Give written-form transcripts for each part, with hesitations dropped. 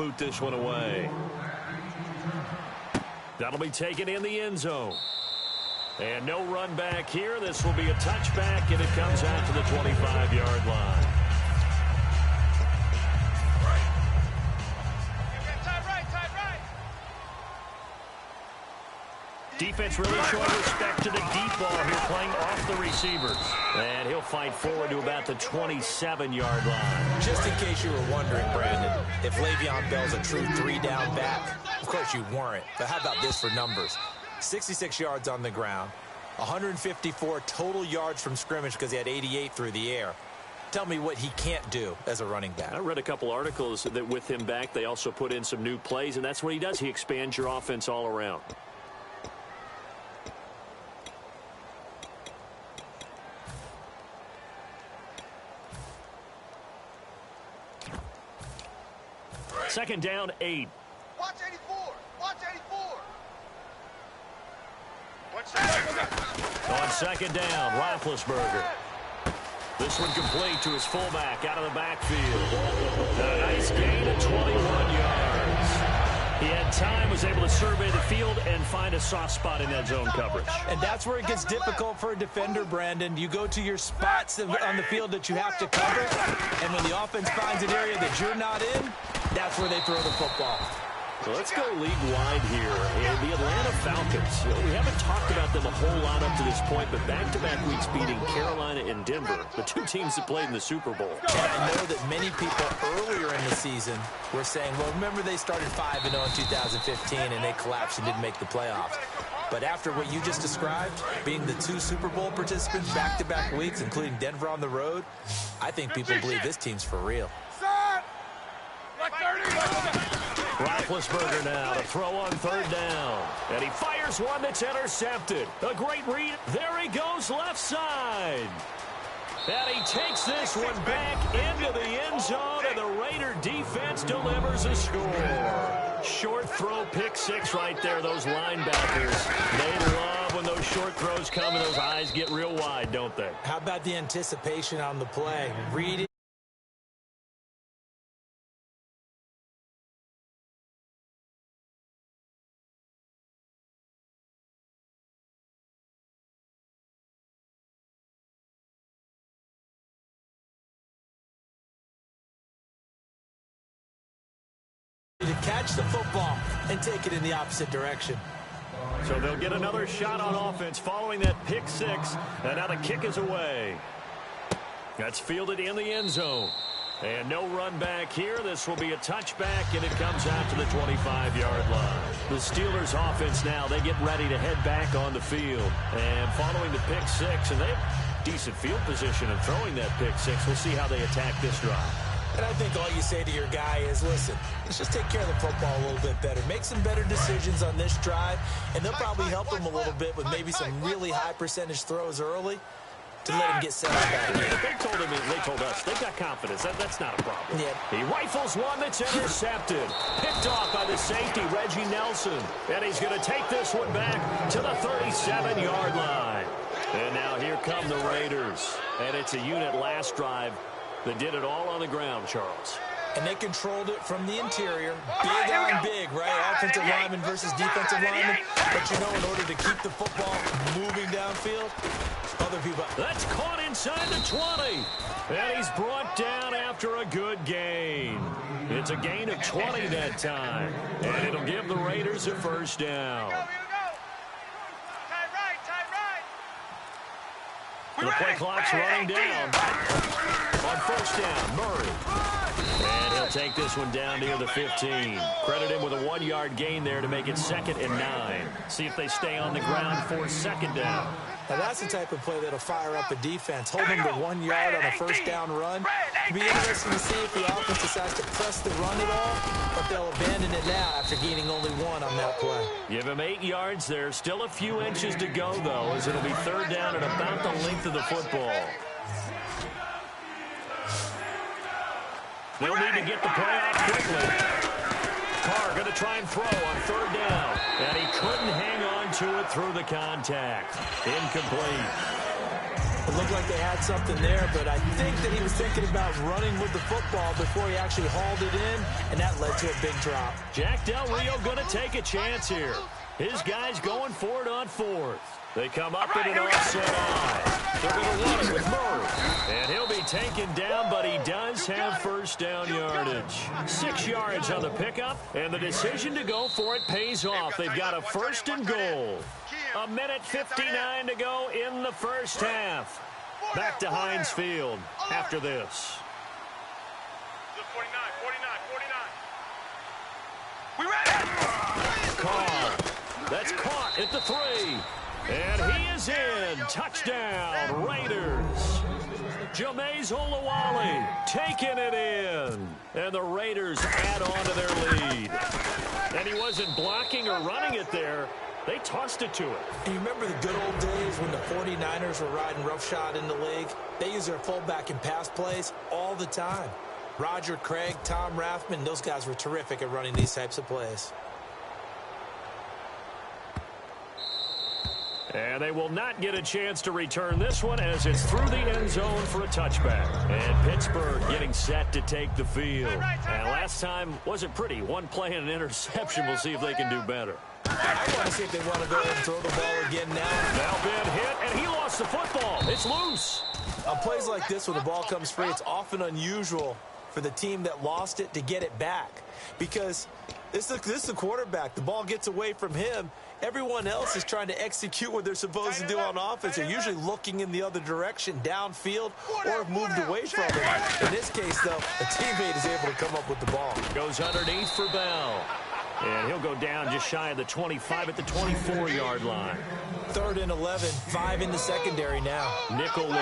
boot this one away. That'll be taken in the end zone. And no run back here. This will be a touchback, and it comes out to the 25-yard line. Defense really showing respect to the deep ball here, playing off the receivers. And he'll fight forward to about the 27-yard line. Just in case you were wondering, Brandon, if Le'Veon Bell's a true three-down back, of course you weren't. But how about this for numbers? 66 yards on the ground, 154 total yards from scrimmage because he had 88 through the air. Tell me what he can't do as a running back. I read a couple articles that with him back, they also put in some new plays, and that's what he does. He expands your offense all around. Second down, 8. Watch 84. Watch 84. On second down, Roethlisberger. This one complete to his fullback out of the backfield. A nice gain of 21 yards. He had time, was able to survey the field and find a soft spot in that zone coverage. And that's where it gets difficult for a defender, Brandon. You go to your spots on the field that you have to cover, and when the offense finds an area that you're not in, that's where they throw the football. So let's go league-wide here. And the Atlanta Falcons, we haven't talked about them a whole lot up to this point, but back-to-back weeks beating Carolina and Denver, the two teams that played in the Super Bowl. And I know that many people earlier in the season were saying, well, remember they started 5-0 in 2015 and they collapsed and didn't make the playoffs. But after what you just described, being the two Super Bowl participants back-to-back weeks, including Denver on the road, I think people believe this team's for real. Roethlisberger now to throw on third down. And he fires one that's intercepted. A great read. There he goes left side. And he takes this one back into the end zone, and the Raider defense delivers a score. Short throw, pick six right there, those linebackers. They love when those short throws come and those eyes get real wide, don't they? How about the anticipation on the play? Read it. To catch the football and take it in the opposite direction. So they'll get another shot on offense following that pick six. And now the kick is away. That's fielded in the end zone. And no run back here. This will be a touchback, and it comes out to the 25-yard line. The Steelers offense now, they get ready to head back on the field. And following the pick six, and they have decent field position in throwing that pick six. We'll see how they attack this drive. And I think all you say to your guy is, listen, let's just take care of the football a little bit better. Make some better decisions on this drive, and they'll probably help him a little bit with maybe some really high percentage throws early to let him get set up back. They told us, they've got confidence. That's not a problem. Yeah. He rifles one that's intercepted. Picked off by the safety, Reggie Nelson. And he's going to take this one back to the 37-yard line. And now here come the Raiders. And it's a unit last drive that did it all on the ground, Charles. And they controlled it from the interior. Big on big, right? Offensive lineman versus defensive lineman. But, you know, in order to keep the football moving downfield, other people. That's caught inside the 20. And he's brought down after a good gain. It's a gain of 20 that time. And it'll give the Raiders a first down. The play clock's running down. On first down, Murray. And he'll take this one down near the 15. Credit him with a 1-yard gain there to make it 2nd and 9. See if they stay on the ground for second down. Now that's the type of play that'll fire up a defense. Hold them to 1 yard on a first down run. It'll be interesting to see if the offense decides to press the run at all, but they'll abandon it now after gaining only 1 on that play. Give him 8 yards there. Still a few inches to go, though, as it'll be third down at about the length of the football. They'll need to get the play off quickly. Carr going to try and throw on third down. And he couldn't hang on to it through the contact. Incomplete. It looked like they had something there, but I think that he was thinking about running with the football before he actually hauled it in, and that led to a big drop. Jack Del Rio going to take a chance here. His guys going for it on fourth. They come up in an offset eye. They're going to run it with Murray. And he'll be taken down, but he does have first down yardage. 6 yards on the pickup, and the decision to go for it pays off. They've got a first and goal. 1:59 to go in the first half. Back to Heinz Field after this. 49. We ready? Carr. That's caught at the 3. And he is in. Touchdown, Raiders. Jameis Olawale taking it in. And the Raiders add on to their lead. And he wasn't blocking or running it there. They tossed it to him. And you remember the good old days when the 49ers were riding roughshod in the league? They used their fullback in pass plays all the time. Roger Craig, Tom Rathman, those guys were terrific at running these types of plays. And they will not get a chance to return this one as it's through the end zone for a touchback. And Pittsburgh getting set to take the field. And last time wasn't pretty. One play and an interception. We'll see if they can do better. I want to see if they want to go ahead and throw the ball again now. Now Ben hit, and he lost the football. It's loose. On plays like this, when the ball comes free, it's often unusual for the team that lost it to get it back. Because this is the quarterback. The ball gets away from him. Everyone else is trying to execute what they're supposed to do on offense. They're usually looking in the other direction, downfield, or have moved away from it. In this case, though, a teammate is able to come up with the ball. Goes underneath for Bell. And he'll go down just shy of the 25 at the 24-yard line. 3rd and 11, 5 in the secondary now. Nickel look.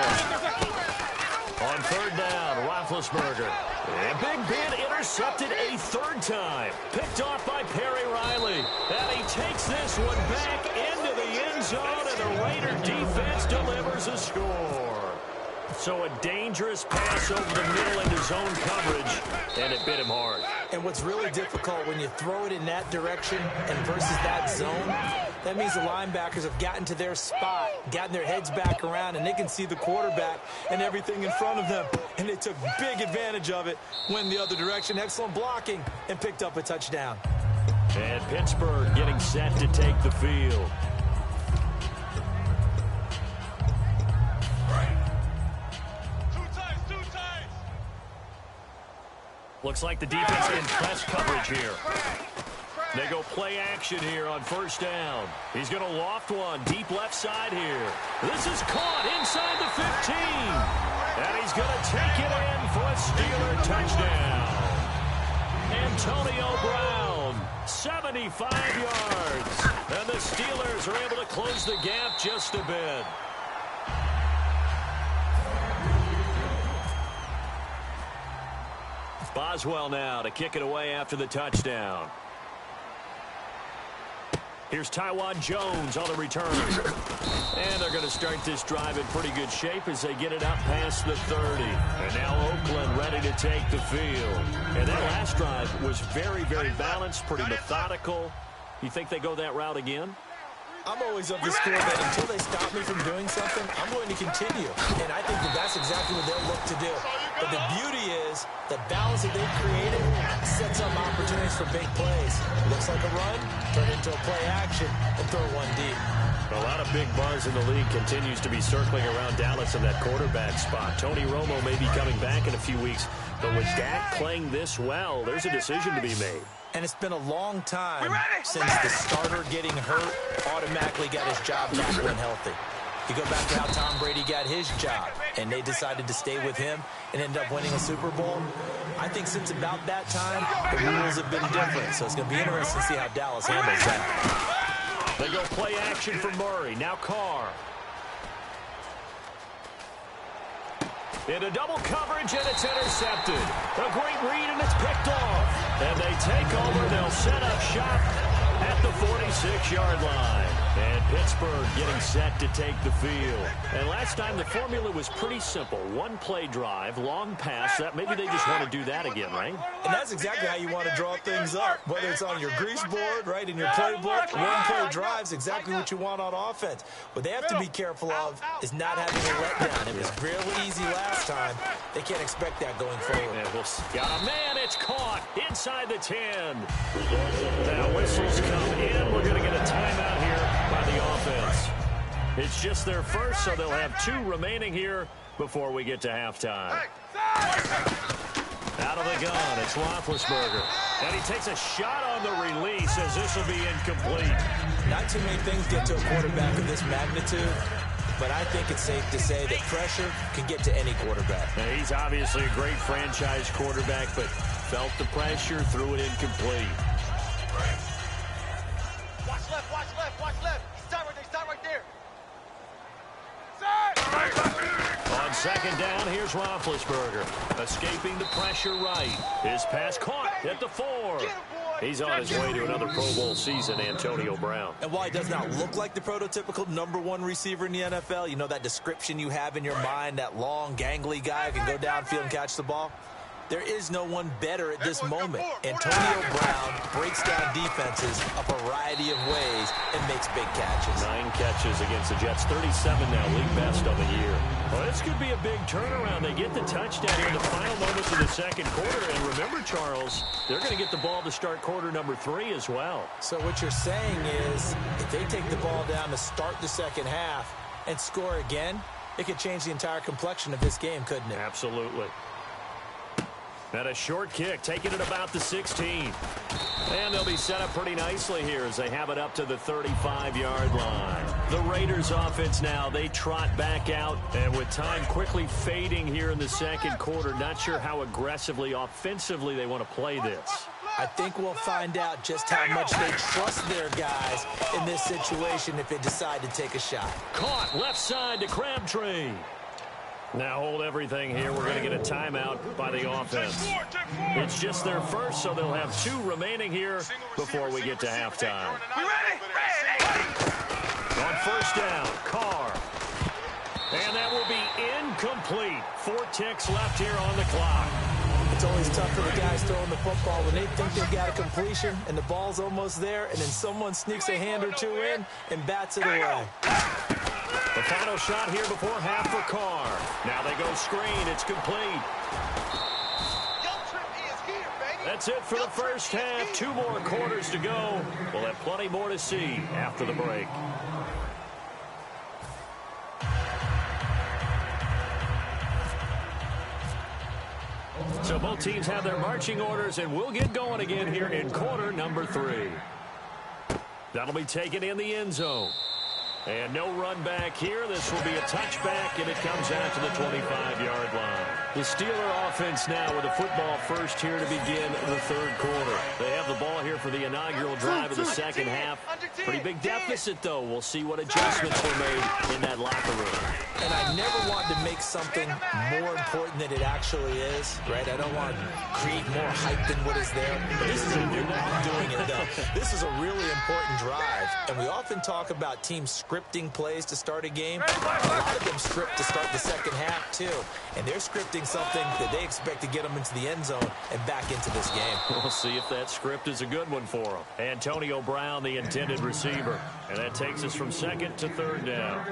On 3rd down, Roethlisberger. And Big Ben intercepted a 3rd time. Picked off by Perry Riley. And he takes this one back into the end zone, and the Raider defense delivers a score. So a dangerous pass over the middle into zone coverage, and it bit him hard. And what's really difficult when you throw it in that direction and versus that zone, that means the linebackers have gotten to their spot, gotten their heads back around, and they can see the quarterback and everything in front of them. And they took big advantage of it, went the other direction, excellent blocking, and picked up a touchdown. And Pittsburgh getting set to take the field. Looks like the defense in press coverage here. They go play action here on 1st down. He's going to loft one deep left side here. This is caught inside the 15. And he's going to take it in for a Steeler touchdown. Antonio Brown, 75 yards. And the Steelers are able to close the gap just a bit. Boswell now to kick it away after the touchdown. Here's Taiwan Jones on the return. And they're going to start this drive in pretty good shape as they get it up past the 30. And now Oakland ready to take the field. And that last drive was very, very balanced, pretty methodical. You think they go that route again? I'm always of the school that until they stop me from doing something, I'm going to continue. And I think that that's exactly what they'll look to do. But the beauty is the balance that they've created sets up opportunities for big plays. Looks like a run, turn into a play action, and throw one deep. A lot of big buzz in the league continues to be circling around Dallas in that quarterback spot. Tony Romo may be coming back in a few weeks, but with Dak playing this well, there's a decision to be made. And it's been a long time since the starter getting hurt automatically got his job back when healthy. You go back to how Tom Brady got his job, and they decided to stay with him and end up winning a Super Bowl. I think since about that time, the rules have been different. So it's going to be interesting to see how Dallas handles that. They go play action for Murray. Now Carr. Into double coverage, and it's intercepted. A great read, and it's picked off. And they take over. They'll set up shop at the 46-yard line. And Pittsburgh getting set to take the field. And last time the formula was pretty simple. One play drive, long pass. That maybe they just want to do that again, right? And that's exactly how you want to draw things up. Whether it's on your grease board, right, in your playbook, one play drive is exactly what you want on offense. What they have to be careful of is not having a letdown. It was really easy last time. They can't expect that going forward. And got a man. It's caught inside the 10. Now whistles come in. We're going to get a timeout here by the offense. It's just their first, so they'll have 2 remaining here before we get to halftime. Out of the gun, it's Roethlisberger. And he takes a shot on the release as this will be incomplete. Not too many things get to a quarterback of this magnitude, but I think it's safe to say that pressure can get to any quarterback. Now, he's obviously a great franchise quarterback, but felt the pressure, threw it incomplete. Watch left, watch left, watch left. Stop right there. On second down, here's Roethlisberger. Escaping the pressure right. His pass caught at the 4. He's on his way to another Pro Bowl season, Antonio Brown. And while he does not look like the prototypical #1 receiver in the NFL, you know that description you have in your mind, that long, gangly guy who can go downfield and catch the ball? There is no one better at this moment. Antonio Brown breaks down defenses a variety of ways and makes big catches. 9 catches against the Jets, 37 now, league best of the year. Well, this could be a big turnaround. They get the touchdown here in the final moments of the second quarter. And remember, Charles, they're going to get the ball to start quarter number 3 as well. So what you're saying is if they take the ball down to start the second half and score again, it could change the entire complexion of this game, couldn't it? Absolutely. And a short kick, taking it about the 16. And they'll be set up pretty nicely here as they have it up to the 35-yard line. The Raiders offense now, they trot back out. And with time quickly fading here in the second quarter, not sure how aggressively, offensively they want to play this. I think we'll find out just how much they trust their guys in this situation if they decide to take a shot. Caught left side to Crabtree. Now hold everything here. We're going to get a timeout by the offense. It's just their first, so they'll have 2 remaining here before we get to halftime. On first down, Carr. And that will be incomplete. 4 ticks left here on the clock. It's always tough for the guys throwing the football when they think they've got a completion and the ball's almost there, and then someone sneaks a hand or 2 in and bats it away. The final shot here before half for Carr. Now they go screen. It's complete. That's it for the first half. 2 more quarters to go. We'll have plenty more to see after the break. So both teams have their marching orders, and we'll get going again here in quarter number 3. That'll be taken in the end zone. And no run back here. This will be a touchback, and it comes out to the 25-yard line. The Steeler offense now with a football first here to begin the third quarter. They have the ball here for the inaugural drive of the second half. Pretty big deficit, though. We'll see what adjustments were made in that locker room. And I never want to make something more important than it actually is, right? I don't want to create more hype than what is there. But this is a new way of doing it, though. This is a really important drive. And we often talk about teams scripting plays to start a game. A lot of them script to start the second half, too. And they're scripting something that they expect to get them into the end zone and back into this game. We'll see if that script is a good one for them. Antonio Brown, the intended receiver. And that takes us from second to third down.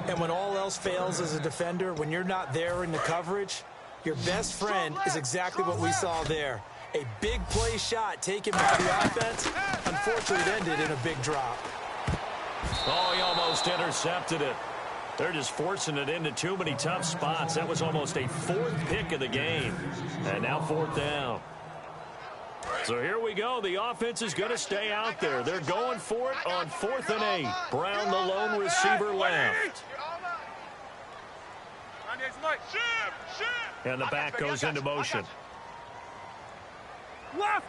And when all else fails as a defender, when you're not there in the coverage, your best friend is exactly what we saw there. A big play shot taken by the offense. Unfortunately, it ended in a big drop. Oh, he almost intercepted it. They're just forcing it into too many tough spots. That was almost a 4th pick of the game. And now 4th down. So here we go. The offense is going to stay out there. They're going for it on 4th and 8. Brown, the lone receiver, left. And the back goes into motion. Left.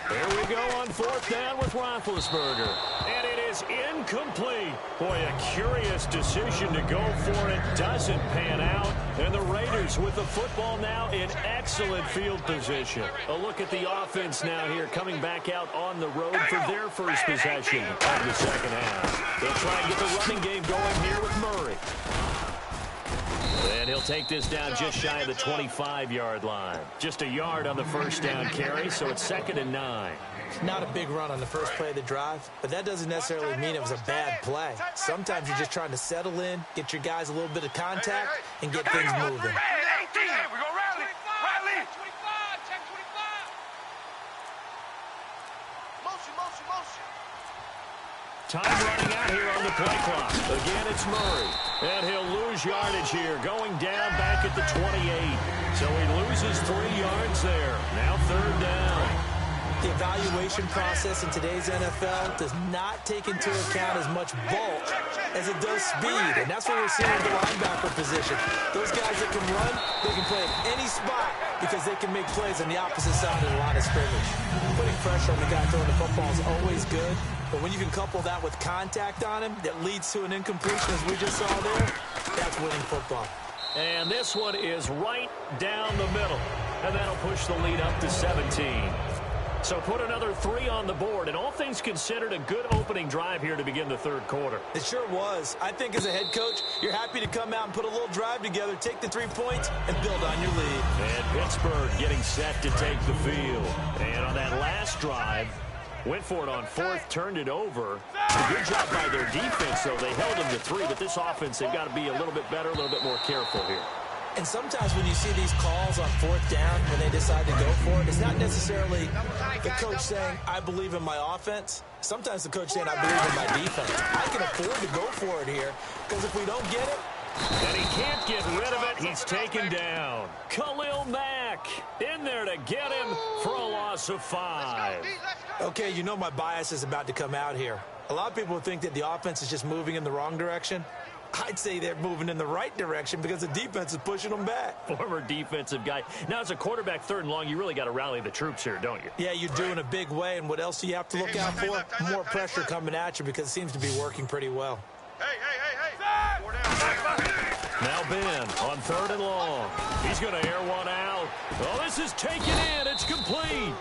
Here we go on 4th down with Roethlisberger. And it is incomplete. Boy, a curious decision to go for it. Doesn't pan out. And the Raiders with the football now in excellent field position. A look at the offense now here, coming back out on the road for their first possession of the second half. They'll try and get the running game going here with Murray. And he'll take this down just shy of the 25-yard line. Just a yard on the first down carry, so it's 2nd and 9. Not a big run on the first play of the drive, but that doesn't necessarily mean it was a bad play. Sometimes you're just trying to settle in, get your guys a little bit of contact, and get things moving. Time running out here on the play clock. Again, it's Murray. And he'll lose yardage here, going down back at the 28. So he loses 3 yards there. Now 3rd down. The evaluation process in today's NFL does not take into account as much bulk as it does speed. And that's what we're seeing with the linebacker position. Those guys that can run, they can play at any spot because they can make plays on the opposite side of the line of scrimmage. Putting pressure on the guy throwing the football is always good. But when you can couple that with contact on him that leads to an incompletion, as we just saw there, that's winning football. And this one is right down the middle. And that'll push the lead up to 17. So put another 3 on the board, and all things considered, a good opening drive here to begin the 3rd quarter. It sure was. I think as a head coach, you're happy to come out and put a little drive together, take the 3 points, and build on your lead. And Pittsburgh getting set to take the field. And on that last drive, went for it on 4th, turned it over. A good job by their defense, though. They held them to 3, but this offense, they've got to be a little bit better, a little bit more careful here. And sometimes when you see these calls on 4th down, when they decide to go for it, it's not necessarily the coach saying, I believe in my offense. Sometimes the coach saying, I believe in my defense. I can afford to go for it here, because if we don't get it, and he can't get rid of it. He's taken down. Khalil Mack in there to get him for a loss of 5. Okay, you know my bias is about to come out here. A lot of people think that the offense is just moving in the wrong direction. I'd say they're moving in the right direction because the defense is pushing them back. Former defensive guy. Now, as a quarterback 3rd and long, you really got to rally the troops here, don't you? Yeah, you do in a big way. And what else do you have to look out for? More pressure coming at you because it seems to be working pretty well. Hey. Now Ben on 3rd and long. He's going to air one out. Oh, this is taken in. It's complete.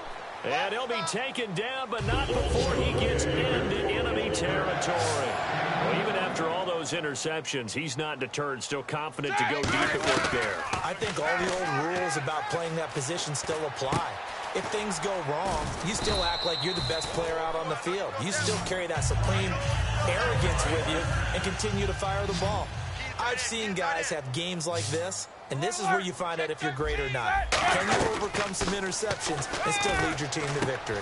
And he'll be taken down, but not before he gets into enemy territory. Well, even after all those interceptions, he's not deterred, still confident to go deep at work there. I think all the old rules about playing that position still apply. If things go wrong, you still act like you're the best player out on the field. You still carry that supreme arrogance with you and continue to fire the ball. I've seen guys have games like this, and this is where you find out if you're great or not. Can you overcome some interceptions and still lead your team to victory?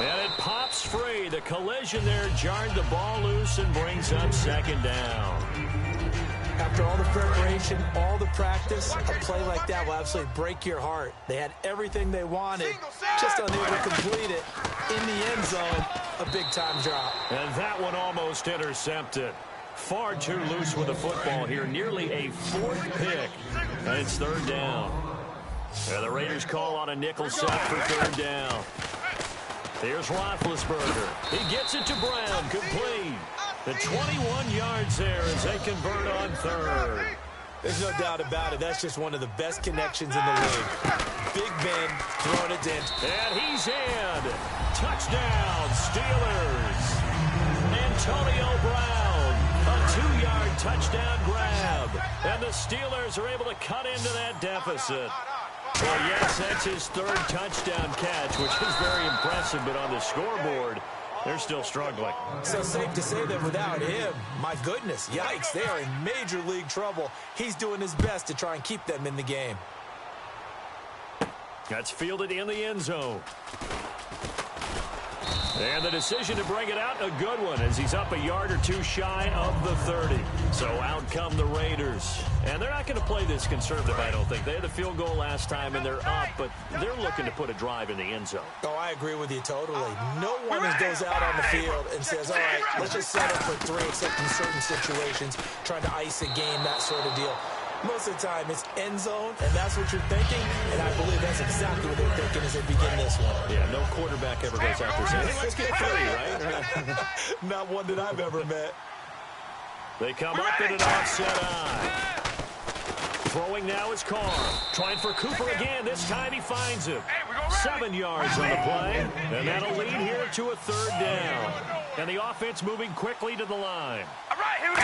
And it pops free. The collision there jarred the ball loose and brings up 2nd down. After all the preparation, all the practice, a play like that will absolutely break your heart. They had everything they wanted, just unable to complete it. In the end zone, a big-time drop. And that one almost intercepted. Far too loose with the football here. Nearly a 4th pick. And it's 3rd down. And the Raiders call on a nickel set for 3rd down. Here's Roethlisberger. He gets it to Brown. Complete. The 21 yards there as they convert on 3rd. There's no doubt about it. That's just one of the best connections in the league. Big Ben throwing it in. And he's in. Touchdown, Steelers. Antonio Brown. A 2-yard touchdown grab. And the Steelers are able to cut into that deficit. Well, yes, that's his 3rd touchdown catch, which is very impressive, but on the scoreboard, they're still struggling. So safe to say that without him, my goodness, yikes, they are in major league trouble. He's doing his best to try and keep them in the game. That's fielded in the end zone. And the decision to bring it out, a good one, as he's up a yard or 2 shy of the 30. So out come the Raiders. And they're not going to play this conservative, I don't think. They had the field goal last time, and they're up, but they're looking to put a drive in the end zone. Oh, I agree with you totally. No one goes out on the field and says, all right, let's just settle for 3, except in certain situations, trying to ice a game, that sort of deal. Most of the time, it's end zone, and that's what you're thinking, and I believe that's exactly what they're thinking as they begin this one. Yeah, no quarterback ever goes out there saying, hey, let's get 3, right? Not one that I've ever met. They come up in an offset eye. Throwing now is Carr. Trying for Cooper again. This time he finds him. 7 yards on the play, and that'll lead here to a 3rd down. And the offense moving quickly to the line. All right, here we go.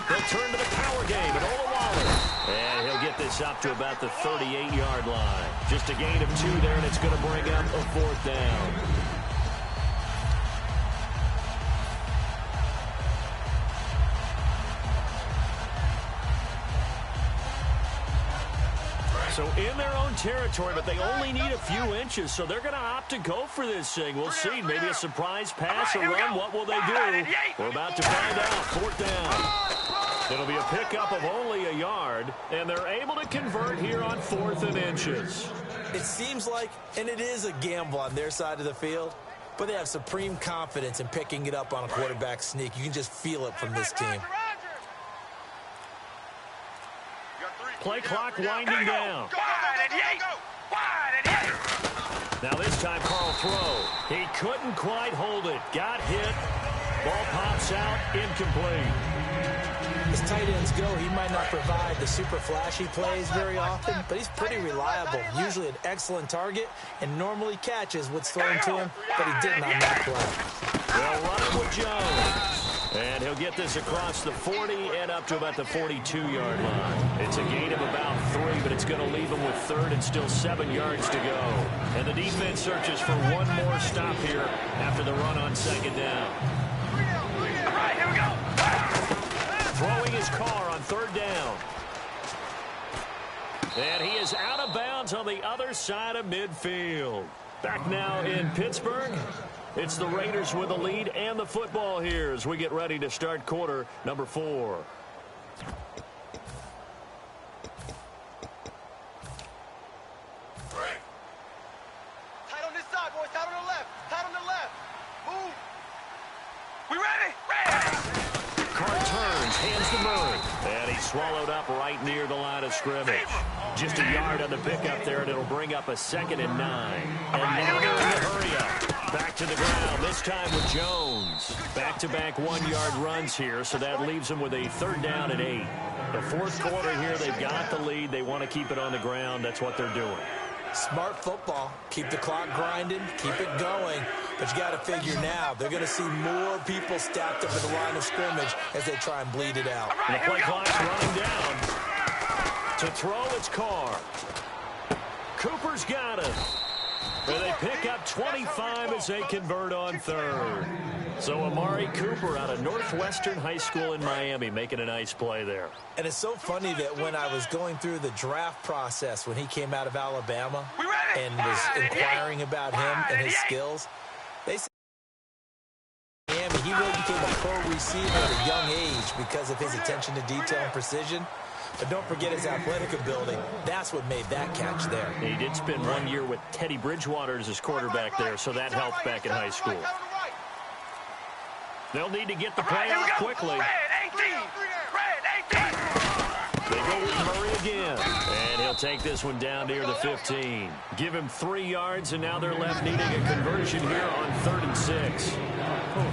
They'll turn to the power game at Olawale. And he'll get this up to about the 38-yard line. Just a gain of 2 there, and it's going to bring up a 4th down. So in their own territory, but they only need a few inches, so they're going to opt to go for this thing. We'll see. Maybe a surprise pass or run. What will they do? We're about to find out. 4th down. It'll be a pickup of only a yard, and they're able to convert here on 4th and inches. It seems like, and it is a gamble on their side of the field, but they have supreme confidence in picking it up on a quarterback sneak. You can just feel it from this team. Play clock winding down. Now this time Carl throw. He couldn't quite hold it. Got hit. Ball pops out. Incomplete. As tight ends go, he might not provide the super flashy plays very often, but he's pretty reliable. Usually an excellent target and normally catches what's thrown to him, but he didn't on that play. They'll run it with Jones. And he'll get this across the 40 and up to about the 42-yard line. It's a gain of about 3, but it's going to leave him with 3rd and still 7 yards to go. And the defense searches for one more stop here after the run on 2nd down. All right, here we go. Throwing his Carr on 3rd down. And he is out of bounds on the other side of midfield. Back now in Pittsburgh. It's the Raiders with the lead and the football here as we get ready to start quarter number 4. Tight on this side, boys. Tight on the left. Tight on the left. Move. We ready? Ready. Carr turns, hands to Murray. And he's swallowed up right near the line of scrimmage. Just a yard on the pickup there, and it'll bring up a 2nd and 9. And now they're in the hurry up. Back to the ground, this time with Jones. Back-to-back 1-yard runs here, so that leaves them with a 3rd down and 8. The 4th quarter here, they've got the lead. They want to keep it on the ground. That's what they're doing. Smart football. Keep the clock grinding, keep it going. But you got to figure now, they're going to see more people stacked up at the line of scrimmage as they try and bleed it out. And the play clock's running down. To throw, it's Carr. Cooper's got it. And they pick up 25 as they convert on 3rd. So Amari Cooper out of Northwestern High School in Miami making a nice play there. And it's so funny that when I was going through the draft process when he came out of Alabama and was inquiring about him and his skills, they said Miami, he really became a pro receiver at a young age because of his attention to detail and precision. But don't forget his athletic ability. That's what made that catch there. He did spend 1 year with Teddy Bridgewater as his quarterback there, so that helped back in high school. They'll need to get the play out quickly. They go with Murray again. And he'll take this one down near the 15. Give him 3 yards, and now they're left needing a conversion here on 3rd and 6.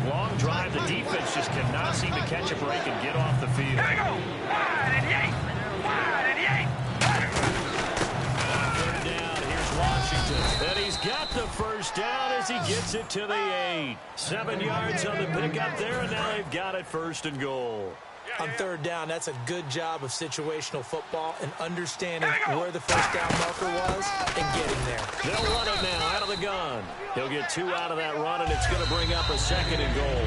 Long drive. The defense just cannot seem to catch a break and get off the field. Here we go. Wide and yank. Wide and yank. Third down. Here's Washington. And he's got the first down as he gets it to the 8. 7 yards on the pickup there, and now they've got it 1st and goal. On 3rd down, that's a good job of situational football and understanding where the first down marker was and getting there. They'll run it now out of the gun. He'll get 2 out of that run, and it's going to bring up a 2nd and goal.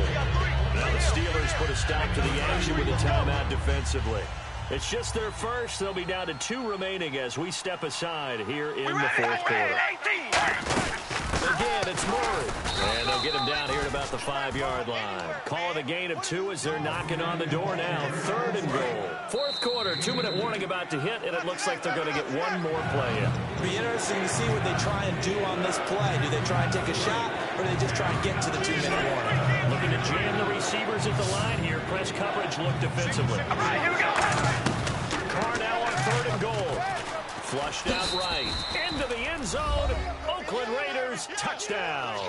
Now the Steelers put a stop to the action with a timeout defensively. It's just their first. They'll be down to 2 remaining as we step aside here in the 4th quarter. Again, it's Murray. And they'll get him down here at about the 5-yard line. Calling a gain of 2 as they're knocking on the door now. 3rd and goal. 4th quarter, 2-minute warning about to hit, and it looks like they're going to get one more play in. It'll be interesting to see what they try and do on this play. Do they try and take a shot, or do they just try and get to the 2-minute warning? Looking to jam the receivers at the line here. Press coverage look defensively. All right, here we go. par now on 3rd and goal. Flushed out right. Into the end zone. Oakland Raiders touchdown.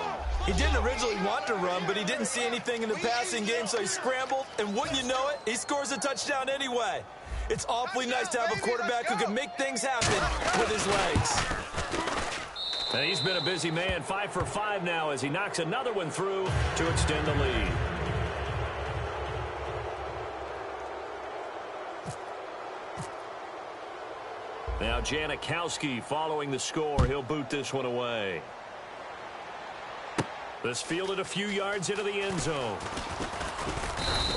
He didn't originally want to run, but he didn't see anything in the passing game, so he scrambled, and wouldn't you know it, he scores a touchdown anyway. It's awfully nice to have a quarterback who can make things happen with his legs. And he's been a busy man, 5 for 5 now as he knocks another one through to extend the lead. Now Janikowski following the score. He'll boot this one away. This fielded a few yards into the end zone.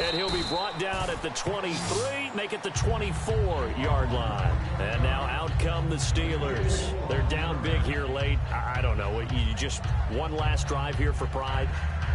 And he'll be brought down at the 23, make it the 24-yard line. And now out come the Steelers. They're down big here late. I don't know. You just one last drive here for pride?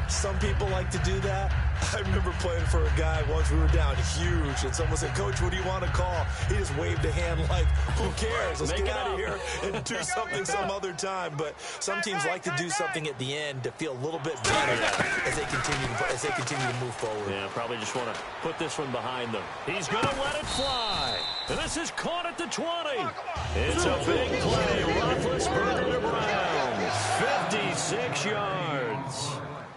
Some people like to do that. I remember playing for a guy once. We were down huge, and someone said, "Coach, what do you want to call?" He just waved a hand like, who cares? Let's get out of here and do something some other time. But some teams like to do something at the end to feel a little bit better as they continue to move forward. Yeah, probably just want to put this one behind them. He's going to let it fly. And this is caught at the 20. It's a big play. Roethlisberger to Brown. 56 yards.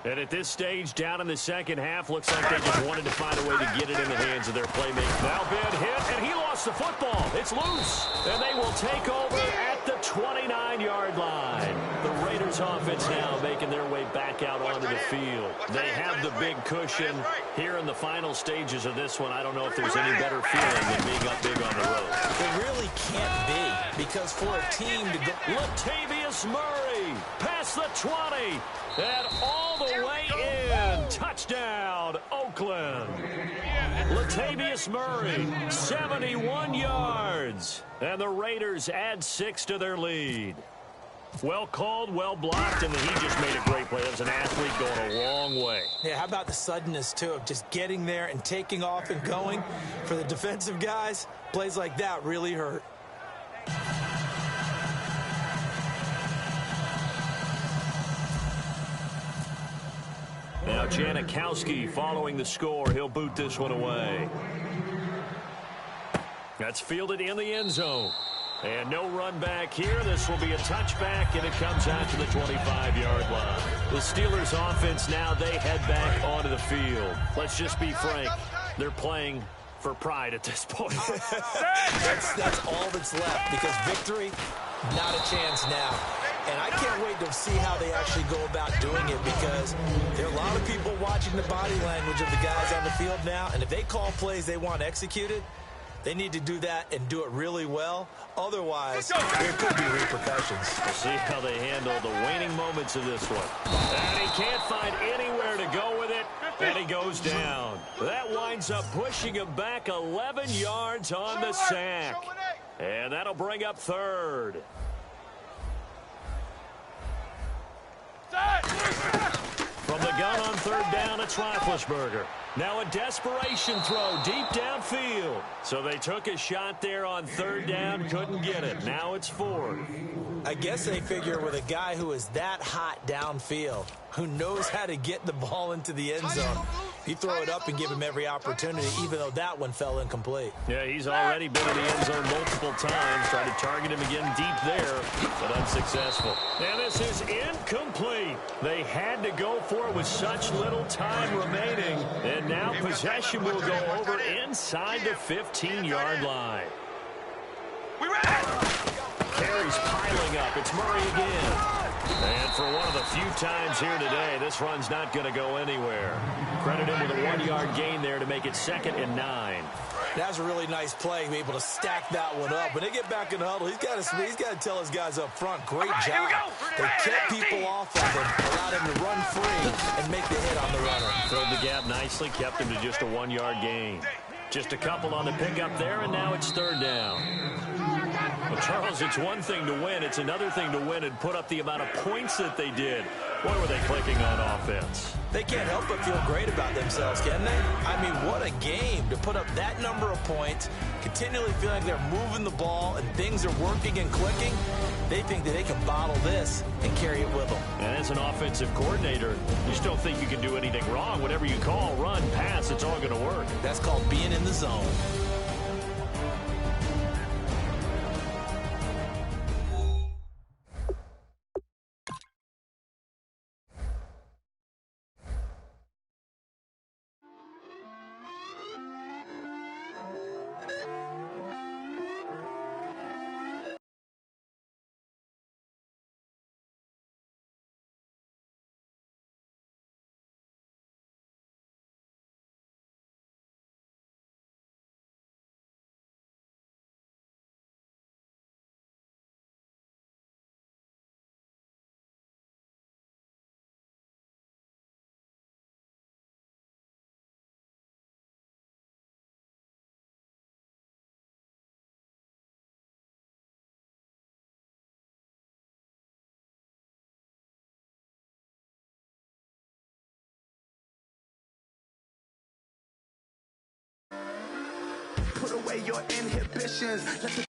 And at this stage, down in the second half, looks like they just wanted to find a way to get it in the hands of their playmaker. Now bad hit, and he lost the football. It's loose. And they will take over at the 29-yard line. The Raiders offense now making their way back out onto the field. They have the big cushion here in the final stages of this one. I don't know if there's any better feeling than being up big on the road. It really can't be, because for a team to go... Latavius Murray past the 20 and all the way in. Touchdown, Oakland. Latavius Murray, 71 yards. And the Raiders add 6 to their lead. Well called, well blocked, and he just made a great play. That was an athlete going a long way. Yeah, how about the suddenness, too, of just getting there and taking off and going? For the defensive guys, plays like that really hurt. Now Janikowski following the score. He'll boot this one away. That's fielded in the end zone. And no run back here. This will be a touchback, and it comes out to the 25-yard line. The Steelers offense now, they head back onto the field. Let's just be frank. They're playing for pride at this point. that's all that's left, because victory, not a chance now. And I can't wait to see how they actually go about doing it, because there are a lot of people watching the body language of the guys on the field now, and if they call plays they want executed, they need to do that and do it really well. Otherwise, there could be repercussions. We'll see how they handle the waning moments of this one. And he can't find anywhere to go with it, and he goes down. That winds up pushing him back 11 yards on the sack. And that'll bring up 3rd. From the gun on 3rd down, it's Roethlisberger. Now a desperation throw deep downfield. So they took a shot there on 3rd down, couldn't get it. Now it's 4th. I guess they figure with a guy who is that hot downfield, who knows how to get the ball into the end zone, you throw it up and give him every opportunity, even though that one fell incomplete. Yeah, he's already been in the end zone multiple times. Tried to target him again deep there, but unsuccessful. And this is incomplete. They had to go for it with such little time remaining. And now possession will go over inside the 15-yard line. We ready? Carries piling up. It's Murray again. And for one of the few times here today, this run's not going to go anywhere. Credit him with a 1-yard gain there to make it 2nd and 9. That's a really nice play, be able to stack that one up. When they get back in the huddle, he's got to tell his guys up front, great job. They kept people off of him, allowed him to run free and make the hit on the runner. Filled the gap nicely, kept him to just a 1-yard gain. Just a couple on the pickup there, and now it's 3rd down. Well, Charles, it's one thing to win. It's another thing to win and put up the amount of points that they did. What were they clicking on offense? They can't help but feel great about themselves, can they? I mean, what a game to put up that number of points, continually feeling they're moving the ball and things are working and clicking. They think that they can bottle this and carry it with them. And as an offensive coordinator, you just don't think you can do anything wrong. Whatever you call, run, pass, it's all going to work. That's called being in the zone. away your inhibitions. Let the